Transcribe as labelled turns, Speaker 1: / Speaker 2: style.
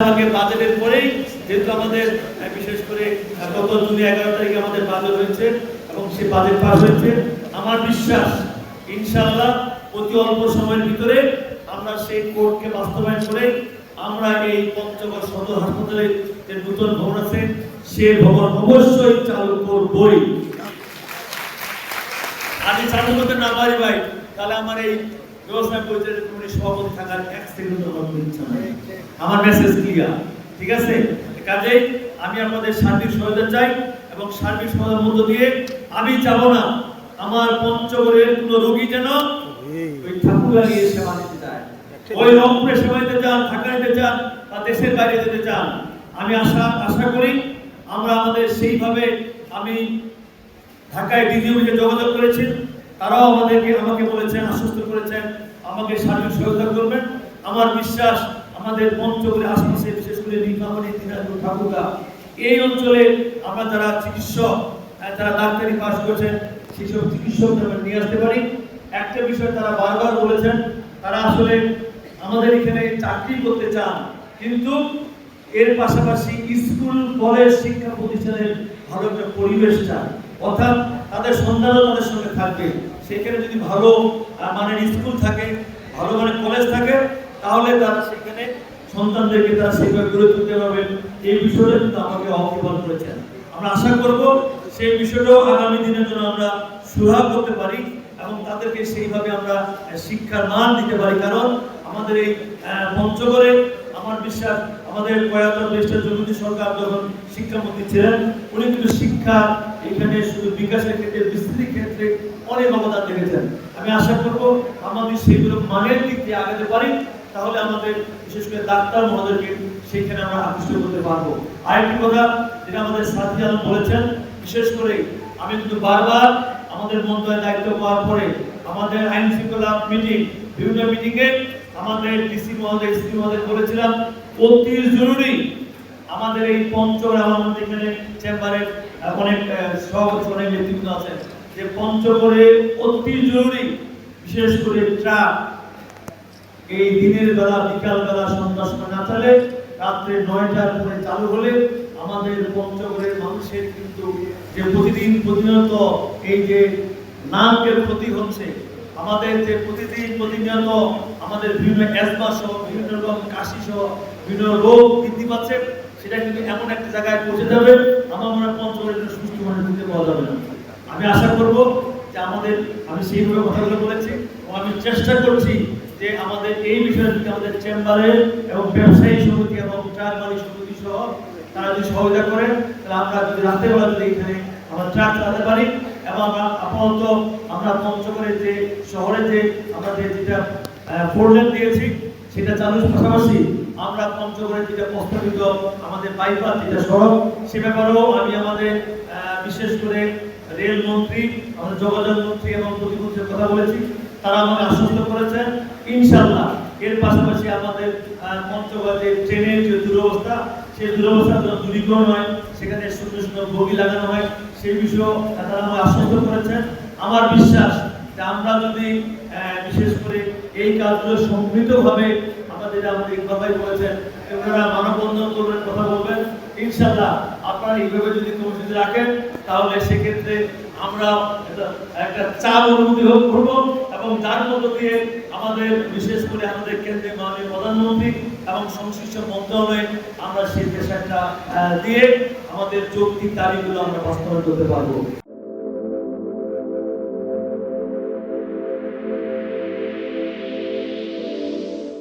Speaker 1: বাজেটের পরেই যেহেতু আমাদের বিশেষ করে গত জুন 11 তারিখে আমাদের বাজেট হয়েছে এবং সেই বাজেট পাস হয়েছে। আমার বিশ্বাস ইনশাআল্লাহ অতি অল্প সময়ের ভিতরে আমরা সেই কোর্টকে বাস্তবায়ন করে আমরা এই পঞ্চগড় সদর হাসপাতালে যে নতুন ভবন আছে সে ভবন অবশ্যই চালু করবই। আমি চালু করতে না পারি ভাই তাহলে আমার এই ব্যবসায় পরিচালনা কমিটির সভাপতি থাকার এক সেকেন্ডও আমার ইচ্ছা নেই। আমার মেসেজ ক্লিয়ার, ঠিক আছে? কাজেই আমি আপনাদের সার্বিক সহায়তা চাই এবং সার্বিক সহায়তার মধ্য দিয়ে আমি চাবো না আমার পঞ্চগড়ের কোনো রোগী যেন ওই ঠাকুরগাঁয়ে গিয়ে সেবা নিতে চায়, ওই রংপুরে সেবা নিতে চান, ঢাকা নিতে চান বা দেশের বাইরে যেতে চান। আমি আশা করি আমরা আমাদের সেইভাবে আমি ঢাকায় ডিজিওকে যোগাযোগ করেছি, তারাও আমাকে বলেছেন, আশ্বস্ত করেছেন আমাকে সার্বিক সহায়তা করবেন। আমার বিশ্বাস আমাদের পঞ্চগড়ের আশপাশে বিশেষ করে নীলফামারী, দিনাজপুর, ঠাকুরগাঁ এই অঞ্চলে আমরা যারা চিকিৎসক যারা ডাক্তারি পাস করেছেন সেসব চিকিৎসকদের আমরা নিয়ে আসতে পারি। একটা বিষয় তারা বারবার বলেছেন, তারা আসলে আমাদের এখানে চাকরি করতে চান কিন্তু এর পাশাপাশি স্কুল কলেজ শিক্ষা প্রতিষ্ঠানের ভালো একটা পরিবেশ চান, অর্থাৎ তাদের সন্তানও তাদের সঙ্গে থাকবে। সেখানে যদি ভালো মানের স্কুল থাকে, ভালো মানের কলেজ থাকে তাহলে তারা সেখানে সন্তানদেরকে তারা সেভাবে গড়ে তুলতে পারবেন। এই বিষয়টা কিন্তু আমাকে আহ্বান করেছেন। আমরা আশা করব সেই বিষয়টাও আগামী দিনের জন্য আমরা সুরাহা করতে পারি এবং তাদেরকে সেইভাবে আমরা শিক্ষার মান দিতে পারি। কারণ আমাদের এই পঞ্চগড়ে আমার বিশ্বাস আমাদের প্রয়াত দেশের জগদীশ সরকার যখন শিক্ষামন্ত্রী ছিলেন উনি কিন্তু শিক্ষা এখানে শুধু বিকাশের ক্ষেত্রে বিস্তৃতির ক্ষেত্রে অনেক অবদান রেখেছেন। আমি আশা করব আমাদের সেইগুলো মানের দিক দিয়ে আগাতে পারি তাহলে আমাদের বিশেষ করে ডাক্তার মহোদয়কে সেইখানে আমরা আকৃষ্ট করতে পারবো। আরেকটি কথা যেটা আমাদের সাথী আলম বলেছেন, বিশেষ করে আমি কিন্তু বারবার আমাদের মন্ত্রণালয়ের দায়িত্ব পাওয়ার পরে আমাদের আইন শৃঙ্খলা মিটিং বিভিন্ন মিটিংয়ে আমাদের ডিসি মহোদয় এসপি মহোদয় বলেছিলাম অতি জরুরি আমাদের এই পঞ্চগড় আমাদের এখানে চেম্বারে অনেক সভাপতি অনেক নেতৃত্ব আছেন যে পঞ্চগড়ে অতি জরুরি বিশেষ করে ট্রাক এই দিনের বেলা বিকাল বেলা সন্ধ্যার সময় না চলে রাত্রে 9টার পরে চালু হলে আমাদের পঞ্চগড়ের মানুষের কিন্তু যে প্রতিনিয়ত এই যে নাকের ক্ষতি হচ্ছে, আমাদের যে প্রতিনিয়ত আমাদের বিভিন্ন অ্যাজমা সহ বিভিন্ন রকম কাশি সহ বিভিন্ন রোগ বৃদ্ধি পাচ্ছে, সেটা কিন্তু এমন একটা জায়গায় পৌঁছে যাবে আমার মনে হয় পঞ্চগড়ের সুস্থ মানে দিতে পাওয়া যাবে না। আমি আশা করব যে আমি সেইভাবে কথাগুলো বলেছি এবং আমি চেষ্টা করছি যে আমাদের এই বিষয়ে যদি আমাদের চেম্বারে এবং ব্যবসায়ী সমিতি এবং ট্রাক মালিক সমিতি সহ তারা যদি সহযোগিতা করেন তাহলে আমরা যদি রাতের বেলা যদি এখানে আমরা ট্রাক চালাতে পারি এবং আপাতত আমরা পঞ্চগড়ের যে শহরে যে আমরা যেটা 4 লেন দিয়েছি সেটা চালুর পাশাপাশি আমরা পঞ্চগড়ের যেটা প্রস্তাবিত আমাদের বাইপাস যেটা সড়ক সে ব্যাপারেও আমি আমাদের বিশেষ করে রেল মন্ত্রী, আমাদের যোগাযোগ মন্ত্রী এবং প্রতিমন্ত্রীর কথা বলেছি, তারা আমাকে আশ্বস্ত করেছেন ইনশাআল্লাহ। এর পাশাপাশি আমাদের পঞ্চগড়ের ট্রেনের যে দুরবস্থা সেই দুরবস্থা দূরীকরণ হয়, সেখানে সুন্দর সুন্দর বগি লাগানো হয়, সেই বিষয়েও তারা আমাকে আশ্বস্ত করেছেন। আমার বিশ্বাস যে আমরা যদি বিশেষ করে এই কাজগুলো সম্মিলিতভাবে আমাদের ইকবাল বলেছেন ওনারা মানববন্ধন করবেন, কথা বলবেন, ইনশাআল্লাহ আপনারা এইভাবে যদি কর্মসূচি রাখেন তাহলে সেক্ষেত্রে আমরা একটা চাপ অনুভূতি করবো এবং তার মধ্য দিয়ে আমাদের বিশেষ করে আমাদের কেন্দ্রীয় মাননীয় প্রধানমন্ত্রী এবং সংশ্লিষ্ট মন্ত্রণালয়ে আমরা সেই পেশাটা দিয়ে আমাদের যৌক্তিক দাবিগুলো আমরা বাস্তবায়ন করতে পারবো।